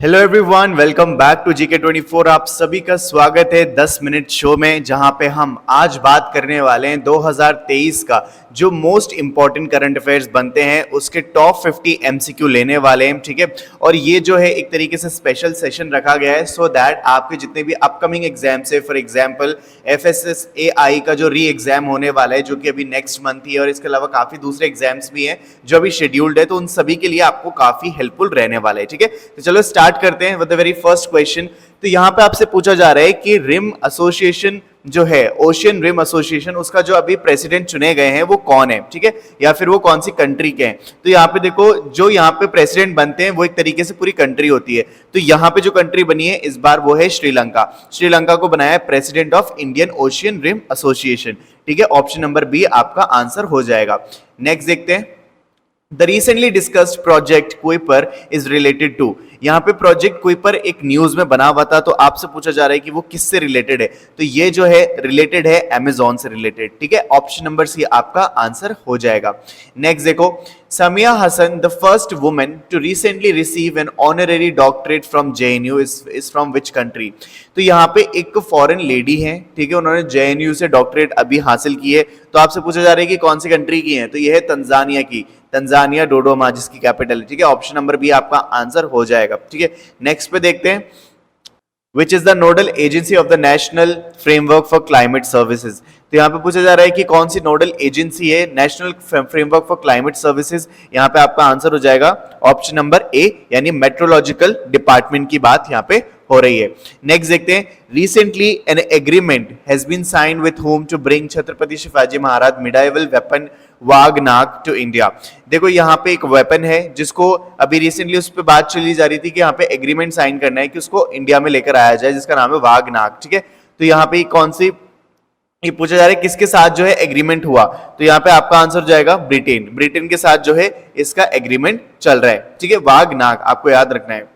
Hello everyone, welcome back to GK 24। आप सभी का स्वागत है 10 मिनट शो में, जहां पे हम आज बात करने वाले हैं 2023 का जो मोस्ट इंपॉर्टेंट करंट अफेयर्स बनते हैं उसके टॉप 50 एमसीक्यू लेने वाले हैं। ठीक है, और ये जो है एक तरीके से स्पेशल सेशन रखा गया है सो दैट आपके जितने भी अपकमिंग एग्जाम्स है, फॉर एग्जाम्पल FSSAI का जो री एग्जाम होने वाला है जो कि अभी नेक्स्ट मंथ ही है, और इसके अलावा काफी दूसरे एग्जाम्स भी हैं जो अभी शेड्यूल्ड है, तो उन सभी के लिए आपको काफी हेल्पफुल रहने वाला है। ठीक है, तो चलो स्टार्ट करते हैं with the very first question. तो यहां पे आपसे पूछा जा रहा है कि रिम एसोसिएशन जो है, ओशियन रिम एसोसिएशन, उसका जो अभी प्रेसिडेंट चुने गए हैं वो कौन है। ठीक है, या फिर वो कौन सी कंट्री के हैं। तो यहाँ पे देखो, जो यहाँ पे प्रेसिडेंट बनते हैं वो एक तरीके से पूरी कंट्री होती है। तो यहाँ पे जो कंट्री बनी है इस बार वो है श्रीलंका। श्रीलंका को बनाया है president of Indian Ocean Rim Association. ठीक है, ऑप्शन नंबर बी आपका आंसर हो जाएगा। नेक्स्ट देखते हैं, the recently discussed project Kuiper is related to. यहाँ पे प्रोजेक्ट कुइपर एक न्यूज में बना हुआ था, तो आपसे पूछा जा रहा है कि वो किससे रिलेटेड है। तो ये जो है रिलेटेड है अमेजॉन से रिलेटेड। ठीक है, ऑप्शन नंबर सी आपका आंसर हो जाएगा। नेक्स्ट देखो, Samia Hassan the first women to recently receive an honorary doctorate from JNU is from which country. तो यहाँ पे एक फॉरेन लेडी है, ठीक है, उन्होंने JNU से डॉक्टरेट अभी हासिल की है। तो आपसे पूछा जा रहा है कि कौन सी कंट्री की है। तो ये है तंजानिया की, तंजानिया डोडोमा जिसकी कैपिटल है। ठीक है, ऑप्शन नंबर बी आपका आंसर हो जाएगा। ठीक है, नेक्स्ट पे देखते हैं, which is the nodal agency of the national framework for climate services. तो यहाँ पे पूछा जा रहा है कि कौन सी नोडल एजेंसी है national framework for climate services. यहाँ पे आपका आंसर हो जाएगा ऑप्शन नंबर ए, यानी मेट्रोलॉजिकल डिपार्टमेंट की बात यहाँ पे हो रही है। नेक्स्ट देखते हैं, recently an agreement has been signed with home to bring Chhatrapati Shivaji Maharaj medieval weapon waghnakh to India. देखो यहाँ पे एक वेपन है जिसको अभी रिसेंटली उस पर बात चली जा रही थी कि यहाँ पे एग्रीमेंट साइन करना है कि उसको इंडिया में लेकर आया जाए, जिसका नाम है वागनाग। ठीक है, तो यहाँ पे कौन सी, ये पूछा जा रहा है किसके साथ जो है एग्रीमेंट हुआ। तो यहाँ पे आपका आंसर हो जाएगा ब्रिटेन। ब्रिटेन के साथ जो है इसका एग्रीमेंट चल रहा है। ठीक है, वागनाग आपको याद रखना है।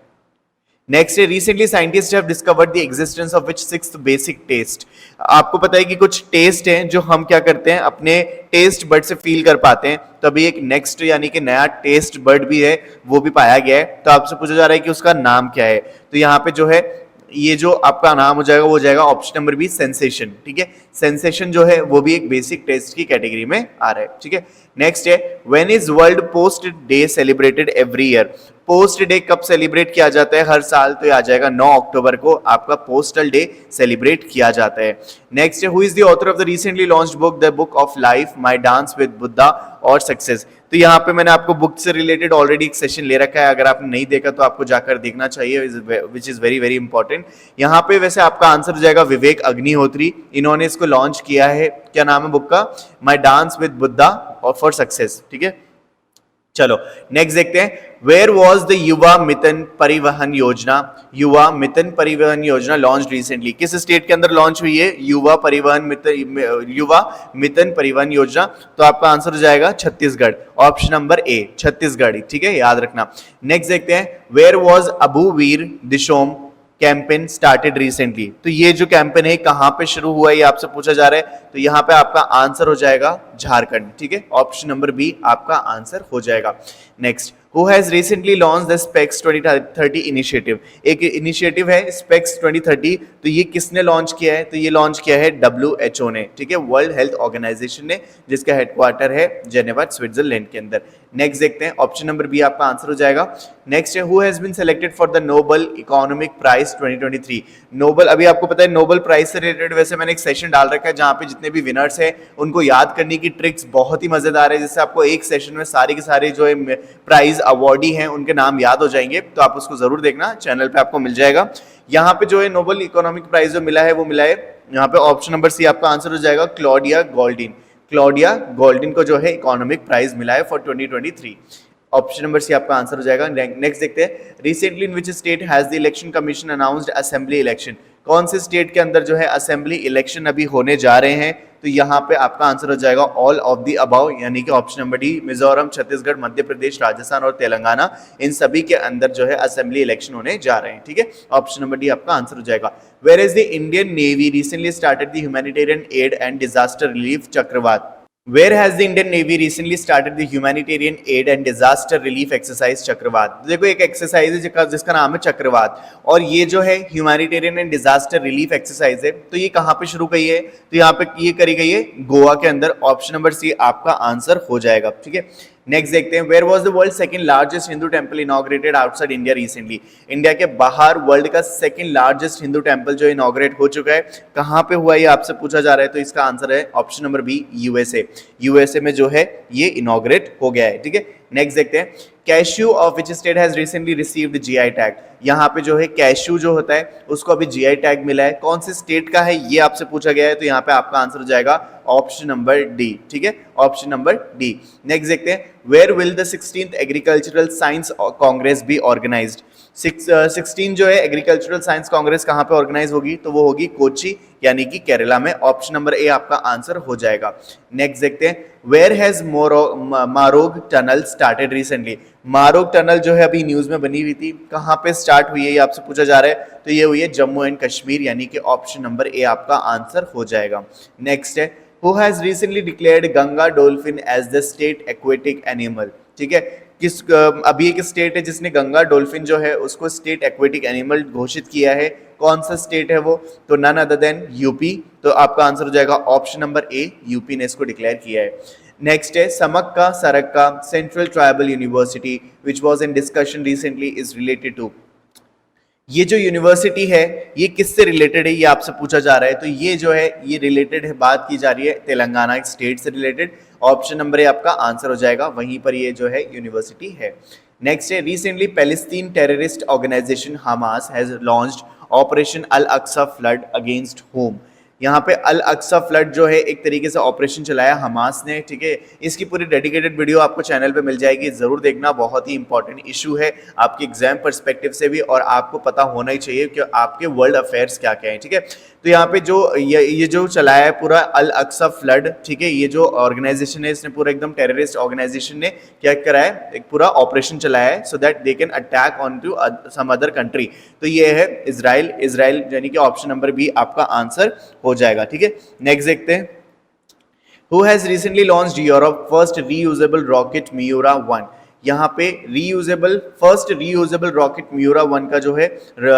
नेक्स्ट है, recently scientist have discovered the existence of which sixth basic taste. आपको पता है कि कुछ टेस्ट हैं जो हम क्या करते हैं अपने टेस्ट बर्ड से फील कर पाते हैं। तो अभी एक नेक्स्ट यानी कि नया टेस्ट बर्ड भी है, वो भी पाया गया है। तो आपसे पूछा जा रहा है कि उसका नाम क्या है। तो यहाँ पे जो है ये जो आपका नाम हो जाएगा वो हो जाएगा ऑप्शन नंबर बी, सेंसेशन। ठीक है, सेंसेशन जो है वो भी एक बेसिक टेस्ट की कैटेगरी में आ रहा है। ठीक है, नेक्स्ट है, when is world post day celebrated every year. Post day कब सेलिब्रेट किया जाता है हर साल। तो ये आ जाएगा 9 अक्टूबर को आपका पोस्टल डे सेलिब्रेट किया जाता है। नेक्स्ट है, who is the author of the recently launched book the book of life my dance with Buddha और सक्सेस। तो यहाँ पे मैंने आपको बुक से रिलेटेड ऑलरेडी एक सेशन ले रखा है, अगर आपने नहीं देखा तो आपको जाकर देखना चाहिए, which is very very important. यहाँ पे वैसे आपका आंसर हो जाएगा विवेक अग्निहोत्री, इन्होंने इसको लॉन्च किया है। क्या नाम है बुक का? माय डांस विद बुद्धा और फॉर सक्सेस। ठीक है, चलो नेक्स्ट देखते हैं, वेयर वॉज द युवा मितन परिवहन योजना। युवा मितन परिवहन योजना लॉन्च रिसेंटली, किस स्टेट के अंदर लॉन्च हुई है युवा मितन परिवहन योजना। तो आपका आंसर हो जाएगा Chhattisgarh, option number A Chhattisgarh. ठीक है, याद रखना। नेक्स्ट देखते हैं, where was Abua Bir Dishom campaign started recently. तो ये जो कैंपेन है कहां पे शुरू हुआ है ये आपसे पूछा जा रहा है। तो यहां पे आपका आंसर हो जाएगा झारखंड। ठीक है, ऑप्शन नंबर बी आपका आंसर हो जाएगा। Next, who has recently launched the specs 2030 initiative। एक इनिशिएटिव है specs 2030। तो ये किसने लॉन्च किया है? तो ये लॉन्च किया है WHO ने। ठीक है, वर्ल्ड हेल्थ ऑर्गेनाइजेशन ने, जिसका हेडक्वार्टर है जेनेवा स्विट्जरलैंड के अंदर। नेक्स्ट देखते हैं, ऑप्शन नंबर बी आपका आंसर हो जाएगा। नेक्स्ट है, who has been selected for the Nobel economic prize 2023। Nobel, अभी आपको पता है नोबल प्राइज से रिलेटेड वैसे मैंने एक सेशन डाल रखा है जहां पे जितने भी विनर्स हैं उनको याद करने की ट्रिक्स बहुत ही मजेदार है, जिससे आपको एक सेशन में सारे के सारे जो है प्राइज अवार्डी हैं उनके नाम याद हो जाएंगे। तो आप उसको जरूर देखना, चैनल पे आपको मिल जाएगा। यहाँ पे जो है नोबल इकोनॉमिक प्राइज जो मिला है वो मिला है यहाँ पे ऑप्शन नंबर सी आपका आंसर हो जाएगा क्लॉडिया गोल्डिन। क्लॉडिया गोल्डिन को जो है इकोनॉमिक प्राइज मिला है फॉर 2023। ऑप्शन नंबर सी आपका आंसर हो जाएगा। नेक्स्ट देखते हैं, recently in which state has the election commission announced assembly election. कौन से स्टेट के अंदर जो है असेंबली इलेक्शन अभी होने जा रहे हैं। तो यहाँ पे आपका आंसर हो जाएगा ऑल ऑफ द अबव, यानी कि option number D, Mizoram, Chhattisgarh, Madhya Pradesh, Rajasthan और तेलंगाना, इन सभी के अंदर जो है असेंबली इलेक्शन होने जा रहे हैं। ठीक है, ऑप्शन नंबर डी आपका आंसर हो जाएगा। Where is the Indian Navy recently started the humanitarian aid and disaster relief Chakravat. Where has the Indian Navy recently started the humanitarian aid and disaster relief exercise चक्रवात? देखो एक exercise है जिसका नाम है चक्रवात, और ये जो है humanitarian and disaster relief exercise है, तो ये कहाँ पे शुरू की है? तो यहाँ पे ये करी गई है गोवा के अंदर। ऑप्शन नंबर सी आपका आंसर हो जाएगा। ठीक है, नेक्स्ट देखते हैं, where was the world second largest Hindu temple inaugurated outside India recently? India के बाहर वर्ल्ड का सेकंड लार्जेस्ट हिंदू टेंपल जो इनॉग्रेट हो चुका है, कहां पे हुआ ये आपसे पूछा जा रहा है, तो इसका आंसर है option number B, USA. USA में जो है ये इनॉग्रेट हो गया है। ठीक है, नेक्स्ट देखते हैं, cashew of which state has recently received GI tag? यहाँ पे जो है कैश्यू जो होता है उसको अभी जीआई टैग मिला है, कौन से स्टेट का है ये आपसे पूछा गया है, तो यहाँ पे आपका आंसर हो जाएगा ऑप्शन नंबर डी। ठीक है, ऑप्शन नंबर डी। नेक्स्ट देखते हैं, where will the 16th agricultural science congress be organised? 16 जो है एग्रीकल्चरल साइंस कांग्रेस कहाँ पे ऑर्गेनाइज होगी? तो वो होगी कोची यानी कि केरला में। ऑप्शन नंबर ए आपका आंसर हो जाएगा। नेक्स्ट देखते हैं, where has Marog tunnel started recently? Marog tunnel जो है अभी न्यूज में बनी हुई थी, कहाँ पे स्टार्ट हुई है ये आपसे पूछा जा रहा है, तो ये हुई है जम्मू एंड कश्मीर, यानी कि ऑप्शन नंबर ए आपका आंसर हो जाएगा। नेक्स्ट है, who has recently declared Ganga dolphin as the state aquatic animal? ठीक है, किस अभी एक स्टेट है जिसने गंगा डॉल्फिन जो है उसको स्टेट एक्वेटिक एनिमल घोषित किया है, कौन सा स्टेट है वो? तो नन अदर देन यूपी। तो आपका आंसर हो जाएगा ऑप्शन नंबर ए, यूपी ने इसको डिक्लेयर किया है। नेक्स्ट है, Sammakka Sarakka central tribal university which was in discussion recently is related to? ये जो यूनिवर्सिटी है ये किससे रिलेटेड है, ये आपसे पूछा जा रहा है। तो ये जो है ये रिलेटेड है, बात की जा रही है तेलंगाना स्टेट से रिलेटेड। ऑप्शन नंबर ए आपका आंसर हो जाएगा, वहीं पर ये जो है यूनिवर्सिटी है। नेक्स्ट है, recently Palestine terrorist organisation Hamas has launched operation Al Aqsa flood against whom? यहाँ पे अल अक्सा फ्लड जो है एक तरीके से ऑपरेशन चलाया हमास ने। ठीक है, इसकी पूरी डेडिकेटेड वीडियो आपको चैनल पे मिल जाएगी, जरूर देखना, बहुत ही इंपॉर्टेंट इशू है आपके एग्जाम पर्सपेक्टिव से भी, और आपको पता होना ही चाहिए कि आपके वर्ल्ड अफेयर्स क्या क्या है। ठीक है, तो यहाँ पे जो ये जो चलाया है पूरा अल अक्सा फ्लड, ठीक है, ये जो ऑर्गेनाइजेशन है इसने पूरा एकदम टेररिस्ट ऑर्गेनाइजेशन ने क्या करा है, एक पूरा ऑपरेशन चलाया है so that they can attack on to some other country. तो ये है इजराइल, इजराइल यानी कि ऑप्शन नंबर बी आपका आंसर हो जाएगा। ठीक है, नेक्स्ट देखते हैं, who has recently launched Europe first reusable rocket Miura 1? यहाँ पे फर्स्ट रीयूजेबल रॉकेट मियूरा 1 का जो है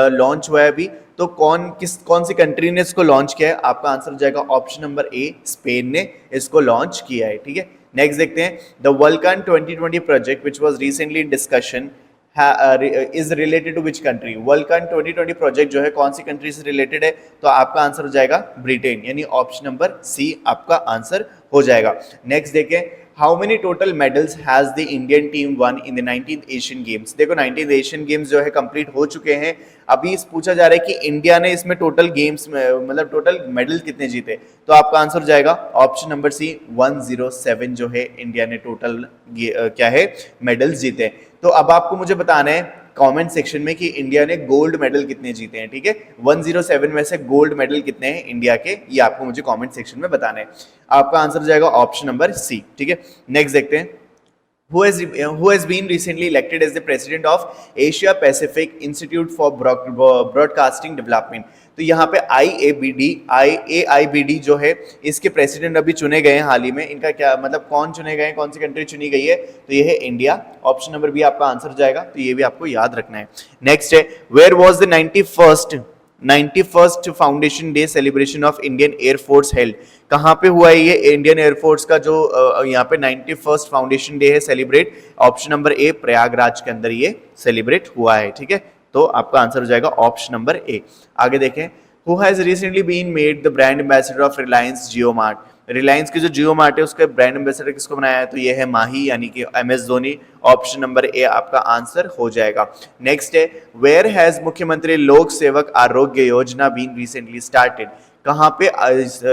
लॉन्च हुआ है अभी, तो कौन सी कंट्री ने इसको लॉन्च किया है? आपका आंसर हो जाएगा ऑप्शन नंबर ए, स्पेन ने इसको लॉन्च किया है। ठीक है, नेक्स्ट देखते हैं, the Vulcan 2020 project which was recently in discussion is related to which country? Vulcan 2020 project जो है कौन सी कंट्री से रिलेटेड है? तो आपका आंसर हो जाएगा ब्रिटेन, यानी ऑप्शन नंबर सी आपका आंसर हो जाएगा। नेक्स्ट देखें, how many total medals has the Indian team one in the 19th Asian games? देखो 19th एशियन गेम्स जो है कंप्लीट हो चुके हैं, अभी पूछा जा रहा है कि इंडिया ने इसमें टोटल गेम्स में मतलब टोटल मेडल कितने जीते, तो आपका आंसर हो जाएगा ऑप्शन नंबर सी, 107 जो है इंडिया ने टोटल क्या है मेडल्स जीते। तो अब आपको मुझे बताना है कमेंट सेक्शन में कि इंडिया ने गोल्ड मेडल कितने जीते हैं। ठीक है, 107 में से गोल्ड मेडल कितने हैं इंडिया के, ये आपको मुझे कमेंट सेक्शन में बताना है। आपका आंसर हो जाएगा ऑप्शन नंबर सी। ठीक है, नेक्स्ट देखते हैं, who has been recently elected as the president of Asia Pacific Institute for Broadcasting Development? तो यहाँ पे AIABD जो है इसके प्रेसिडेंट अभी चुने गए हैं हाल ही में, इनका क्या मतलब कौन चुने गए हैं, कौन सी कंट्री चुनी गई है? तो ये है इंडिया, ऑप्शन नंबर बी आपका आंसर हो जाएगा, तो ये भी आपको याद रखना है। नेक्स्ट है, where was the 91st foundation day celebration of Indian Air Force held? कहाँ पे हुआ है ये इंडियन एयरफोर्स का जो यहाँ पे 91st फाउंडेशन डे है सेलिब्रेट? ऑप्शन नंबर ए, प्रयागराज के अंदर ये सेलिब्रेट हुआ है। ठीक है, तो आपका आंसर हो जाएगा ऑप्शन नंबर ए। आगे देखें, who has recently been made the brand ambassador of Reliance Jio Mart? Reliance की जो जियो मार्ट है उसके ब्रांड एम्बेसडर किसको बनाया है? तो ये है माही यानी कि MS धोनी, ऑप्शन नंबर ए आपका आंसर हो जाएगा। नेक्स्ट है, वेयर हैज मुख्यमंत्री लोक सेवक Arogya Yojana been recently started? कहाँ पे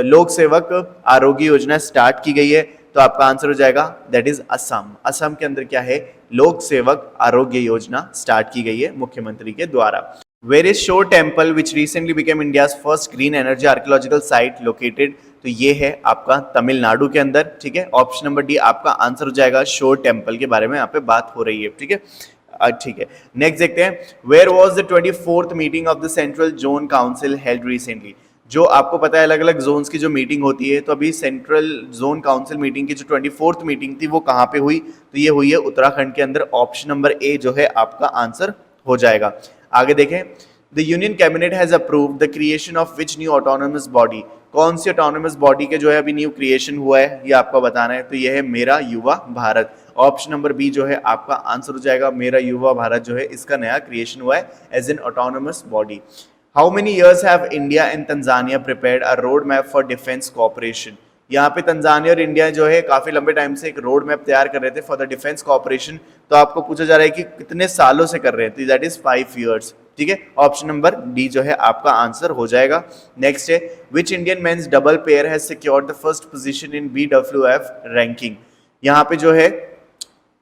लोक सेवक आरोग्य योजना स्टार्ट की गई है? तो आपका आंसर हो जाएगा दैट इज असम। असम के अंदर क्या है, लोक सेवक आरोग्य योजना स्टार्ट की गई है मुख्यमंत्री के द्वारा। Where is Shore Temple which recently became India's first green energy archaeological site located? तो ये है आपका तमिलनाडु के अंदर। ठीक है, ऑप्शन नंबर डी आपका आंसर हो जाएगा, शोर टेम्पल के बारे में यहाँ पे बात हो रही है। ठीक है, ठीक है, नेक्स्ट देखते हैं, where was the 24th meeting of the Central Zone Council held recently? जो आपको पता है अलग अलग जोन्स की जो मीटिंग होती है, तो अभी सेंट्रल जोन काउंसिल मीटिंग की जो 24th मीटिंग थी वो कहाँ पे हुई, तो ये हुई है उत्तराखंड के अंदर। ऑप्शन नंबर ए जो है आपका आंसर हो जाएगा। आगे देखें, the union cabinet has approved the creation of which new autonomous body, कौन सी ऑटोनोमस बॉडी के जो है अभी न्यू क्रिएशन हुआ है ये आपको बताना है, तो ये है मेरा युवा भारत। ऑप्शन नंबर बी जो है आपका आंसर हो जाएगा, मेरा युवा भारत जो है इसका नया क्रिएशन हुआ है as an autonomous body. How many years have India and Tanzania prepared a road map for defence cooperation, यहाँ पे तंजानिया और इंडिया जो है काफी लंबे टाइम से एक रोड मैप तैयार कर रहे थे फॉर द डिफेंस कोऑपरेशन, तो आपको पूछा जा रहा है कि कितने सालों से कर रहे हैं, तो दैट इज 5 ईयर्स। ठीक है, ऑप्शन नंबर डी जो है आपका आंसर हो जाएगा। नेक्स्ट है, which Indian men's double pair has secured the first position in BWF ranking, यहाँ पे जो है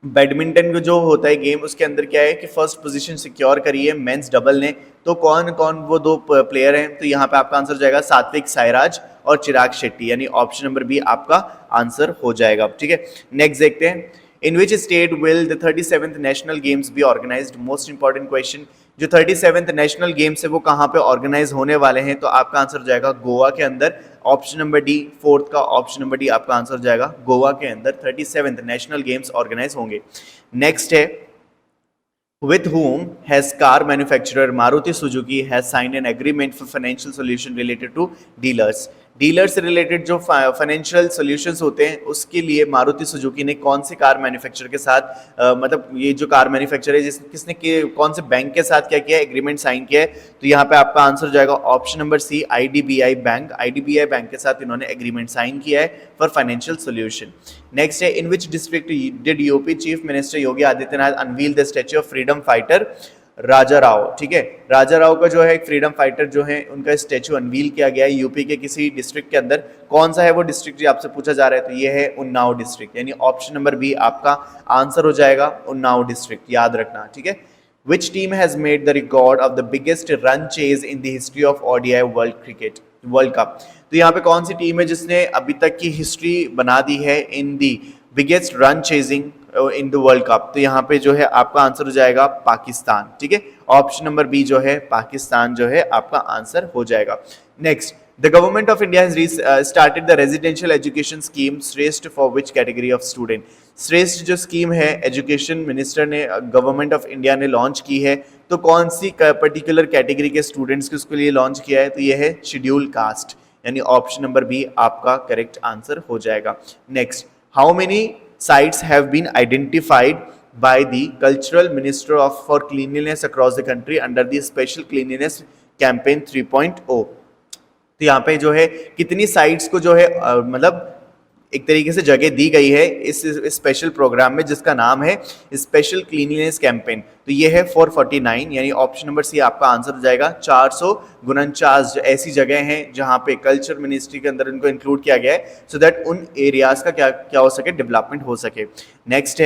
बैडमिंटन को जो होता है गेम उसके अंदर क्या है कि फर्स्ट पोजीशन सिक्योर करी है मेंस डबल ने, तो कौन कौन वो दो प्लेयर हैं, तो यहाँ पे आपका आंसर हो जाएगा सात्विक साईराज और चिराग शेट्टी, यानी ऑप्शन नंबर बी आपका आंसर हो जाएगा। ठीक है, नेक्स्ट देखते हैं, in which state will the 37th national games be organised, most important question, जो 37th नेशनल गेम्स है वो कहाँ पे ऑर्गेनाइज होने वाले हैं, तो आपका आंसर हो जाएगा गोवा के अंदर। ऑप्शन नंबर डी, फोर्थ का ऑप्शन नंबर डी आपका आंसर हो जाएगा, गोवा के अंदर 37th नेशनल गेम्स ऑर्गेनाइज होंगे। नेक्स्ट है, with whom has car manufacturer Maruti Suzuki has signed an agreement for financial solution related to dealers, dealer से related जो फाइनेंशियल सॉल्यूशंस होते हैं उसके लिए मारुति सुजुकी ने कौन से कार मैन्युफैक्चरर के साथ मतलब ये जो कार मैन्युफैक्चरर है किसने कौन से बैंक के साथ क्या किया है, एग्रीमेंट साइन किया है, तो यहाँ पे आपका आंसर हो जाएगा option number C, IDBI bank. IDBI bank के साथ इन्होंने एग्रीमेंट साइन किया है फॉर फाइनेंशियल सॉल्यूशन। नेक्स्ट है, in which district did UP chief minister Yogi Adityanath unveil the statue of freedom fighter Raja Rao. ठीक है, राजा राव का जो है एक फ्रीडम फाइटर जो है उनका स्टैचू अनवील किया गया है यूपी के किसी डिस्ट्रिक्ट के अंदर, कौन सा है वो डिस्ट्रिक्ट जो आपसे पूछा जा रहा है, तो ये है उन्नाव डिस्ट्रिक्ट, यानी ऑप्शन नंबर बी आपका आंसर हो जाएगा उन्नाव डिस्ट्रिक्ट, याद रखना। ठीक है, which team has made the record of the biggest run chase in the history of ODI world cup, तो यहाँ पे कौन सी टीम है जिसने अभी तक की हिस्ट्री बना दी है in the biggest run chasing in the world cup, तो यहाँ पे जो है आपका आंसर हो जाएगा पाकिस्तान। ठीक है, ऑप्शन नंबर बी जो है पाकिस्तान जो है आपका आंसर हो जाएगा। Next, the government of India has started the residential education scheme Shreshta for which category of student, Shreshta जो स्कीम है एजुकेशन मिनिस्टर ने गवर्नमेंट ऑफ इंडिया ने लॉन्च की है, तो कौन सी पर्टिकुलर कैटेगरी के स्टूडेंट्स के उसके लिए लॉन्च किया है, तो ये है शेड्यूल कास्ट, यानी ऑप्शन नंबर बी आपका करेक्ट आंसर हो जाएगा। Next, how many sites have been identified by the cultural minister of for cleanliness across the country under the special cleanliness campaign 3.0, तो यहाँ पे जो है कितनी साइट्स को जो है मतलब एक तरीके से जगह दी गई है इस स्पेशल प्रोग्राम में जिसका नाम है स्पेशल क्लीनलीनेस कैंपेन, तो ये है 449, यानी ऑप्शन नंबर सी आपका आंसर हो जाएगा। 449 ऐसी जगह हैं जहां पे कल्चर मिनिस्ट्री के अंदर इनको इंक्लूड किया गया है सो दैट उन एरियाज का क्या हो सके, डेवलपमेंट हो सके। नेक्स्ट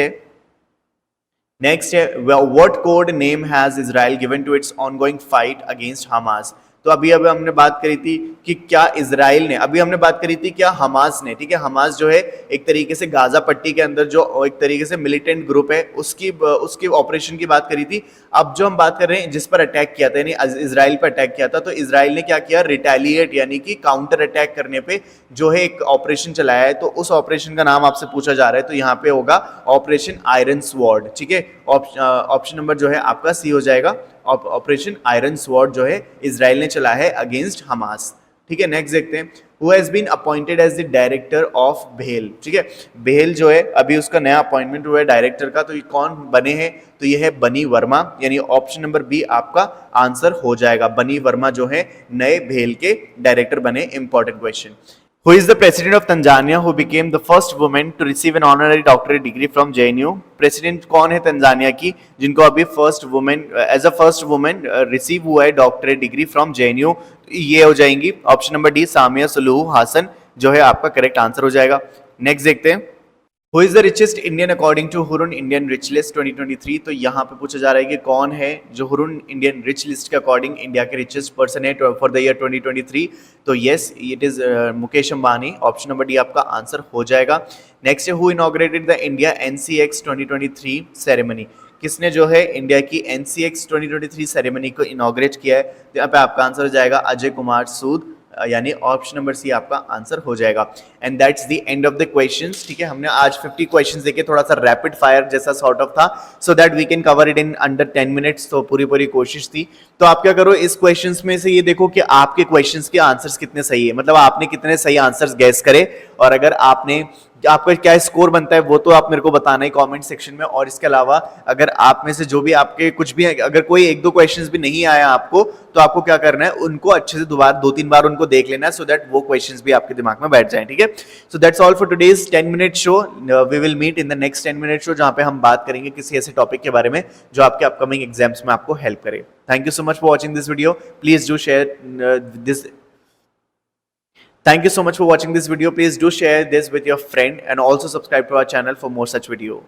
है what code name has Israel given to its ongoing fight against Hamas, तो अभी हमने बात करी थी कि क्या इजराइल ने, अभी हमने बात करी थी क्या हमास ने, ठीक है, हमास जो है एक तरीके से गाजा पट्टी के अंदर जो एक तरीके से मिलिटेंट ग्रुप है उसकी ऑपरेशन की बात करी थी। अब जो हम बात कर रहे हैं जिस पर अटैक किया था यानी इजराइल पर अटैक किया था, तो इजराइल ने क्या किया, रिटेलिएट यानी कि काउंटर अटैक करने पे जो है एक ऑपरेशन चलाया है, तो उस ऑपरेशन का नाम आपसे पूछा जा रहा है, तो यहाँ पे होगा ऑपरेशन आयरन स्वॉर्ड। ठीक है, ऑप्शन नंबर जो है आपका सी हो जाएगा, ऑपरेशन आयरन स्वॉर्ड जो है इजराइल ने चला है अगेंस्ट हमास। ठीक है, नेक्स्ट देखते हैं, who has been appointed as the director of BEL. ठीक है, बेल जो है अभी उसका नया अपॉइंटमेंट हुआ है डायरेक्टर का, तो ये कौन बने हैं, तो ये है बनी वर्मा, यानी ऑप्शन नंबर बी आपका आंसर हो जाएगा, बनी वर्मा जो है नए बेल के डायरेक्टर बने। Important question, Who is the president of Tanzania who became the first woman to receive an honorary doctorate degree from JNU? President कौन है तंजानिया की जिनको अभी फर्स्ट वुमेन रिसीव हुआ है डॉक्टरेट डिग्री फ्रॉम JNU? ये हो जाएंगी option number D Samia Suluhu Hassan जो है आपका करेक्ट आंसर हो जाएगा। नेक्स्ट देखते हैं, Who is the richest Indian according to Hurun Indian Rich List 2023? तो यहाँ पे पूछा जा रहा है कि कौन है जो हुरुन इंडियन रिच लिस्ट के अकॉर्डिंग इंडिया के रिचेस्ट पर्सन है फॉर द ईयर 2023, तो yes it is Mukesh Ambani, option number D आपका आंसर हो जाएगा। नेक्स्ट है, who inaugurated the India NCX 2023 ceremony, किसने जो है इंडिया की NCX 2023 सेरेमनी को इनॉग्रेट किया है, तो यहाँ पे आपका आंसर हो जाएगा अजय कुमार सूद, यानी ऑप्शन नंबर सी आपका आंसर हो जाएगा। And that's the end of the questions. ठीक है, हमने आज 50 क्वेश्चंस देखे, थोड़ा सा रैपिड फायर जैसा सॉर्ट ऑफ था, so that we can cover it in under 10 minutes. तो पूरी कोशिश थी। तो आप क्या करो, इस क्वेश्चंस में से ये देखो कि आपके क्वेश्चंस के आंसर्स कितने सही है, मतलब आपने कितने सही आंसर्स गैस करे, और अगर आपने, आपका क्या स्कोर बनता है वो तो आप मेरे को बताना ही कमेंट सेक्शन में। और इसके अलावा अगर आप में से जो भी आपके कुछ भी, अगर कोई एक दो क्वेश्चंस भी नहीं आया आपको, तो आपको क्या करना है, उनको अच्छे से दोबारा 2-3 बार उनको देख लेना है, सो दैट वो क्वेश्चंस भी आपके दिमाग में बैठ जाएं। ठीक है, so that's all for today's 10 minute show. We will meet in the next 10 minute show, जहां पे हम बात करेंगे किसी ऐसे टॉपिक के बारे में जो आपके अपकमिंग एग्जाम्स में आपको हेल्प करे। Thank you so much for watching this video. Please do share this. Thank you so much for watching this video. Please do share this with your friend and also subscribe to our channel for more such video.